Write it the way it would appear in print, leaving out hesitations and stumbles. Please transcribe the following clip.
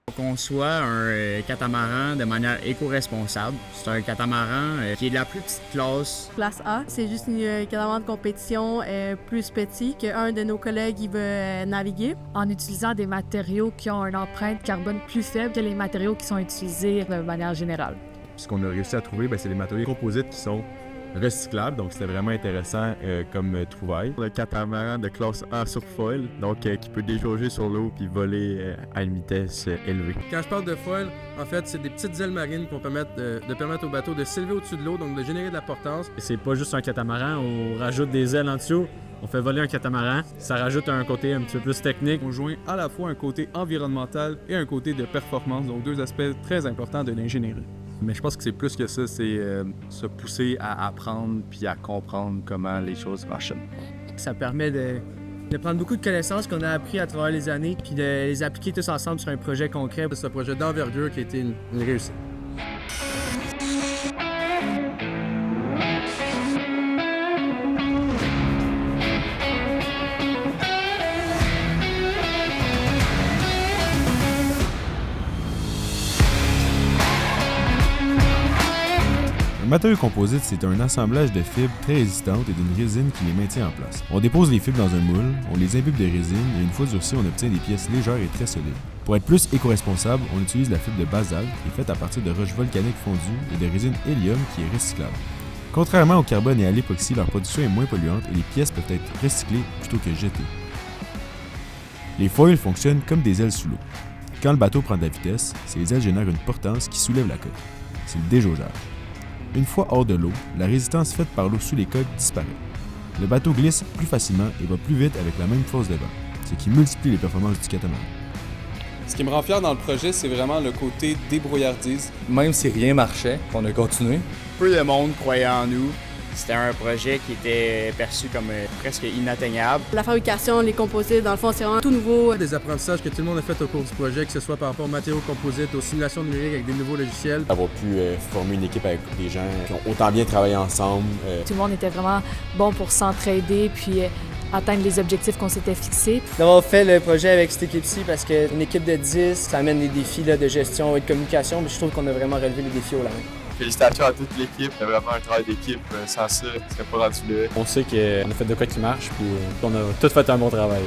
On conçoit un catamaran de manière éco-responsable. C'est un catamaran qui est de la plus petite classe. Classe A, c'est juste un catamaran de compétition plus petit qu'un de nos collègues il veut naviguer. En utilisant des matériaux qui ont une empreinte carbone plus faible que les matériaux qui sont utilisés de manière générale. Ce qu'on a réussi à trouver, c'est des matériaux composites qui sont recyclables, donc c'était vraiment intéressant comme trouvaille. Le catamaran de classe A sur foil, donc qui peut déjauger sur l'eau puis voler à une vitesse élevée. Quand je parle de foil, en fait, c'est des petites ailes marines qui vont permettre au bateau de s'élever au-dessus de l'eau, donc de générer de la portance. C'est pas juste un catamaran, on rajoute des ailes en dessous, on fait voler un catamaran, ça rajoute un côté un petit peu plus technique. On joint à la fois un côté environnemental et un côté de performance, donc deux aspects très importants de l'ingénierie. Mais je pense que c'est plus que ça, c'est se pousser à apprendre puis à comprendre comment les choses fonctionnent. Ça permet de prendre beaucoup de connaissances qu'on a appris à travers les années puis de les appliquer tous ensemble sur un projet concret. C'est un projet d'envergure qui a été une réussite. Un matériau composite, c'est un assemblage de fibres très résistantes et d'une résine qui les maintient en place. On dépose les fibres dans un moule, on les imbibe de résine et une fois durcies, on obtient des pièces légères et très solides. Pour être plus éco-responsable, on utilise la fibre de basalte qui est faite à partir de roches volcaniques fondues et de résine hélium qui est recyclable. Contrairement au carbone et à l'époxy, leur production est moins polluante et les pièces peuvent être recyclées plutôt que jetées. Les foils fonctionnent comme des ailes sous l'eau. Quand le bateau prend de la vitesse, ces ailes génèrent une portance qui soulève la coque. C'est le déjaugeage. Une fois hors de l'eau, la résistance faite par l'eau sous les coques disparaît. Le bateau glisse plus facilement et va plus vite avec la même force de vent, ce qui multiplie les performances du catamaran. Ce qui me rend fier dans le projet, c'est vraiment le côté débrouillardise. Même si rien marchait, on a continué. Peu de monde croyait en nous. C'était un projet qui était perçu comme presque inatteignable. La fabrication, les composites, dans le fond, c'est vraiment tout nouveau. Des apprentissages que tout le monde a fait au cours du projet, que ce soit par rapport aux matériaux composites, aux simulations numériques avec des nouveaux logiciels. Avoir pu former une équipe avec des gens qui ont autant bien travaillé ensemble. Tout le monde était vraiment bon pour s'entraider puis atteindre les objectifs qu'on s'était fixés. D'avoir fait le projet avec cette équipe-ci parce qu'une équipe de 10, ça amène des défis de gestion et de communication, mais je trouve qu'on a vraiment relevé les défis au large. Félicitations à toute l'équipe, c'est vraiment un travail d'équipe. Sans ça, on ne serait pas rendu là. On sait qu'on a fait de quoi qui marche, puis on a tout fait un bon travail.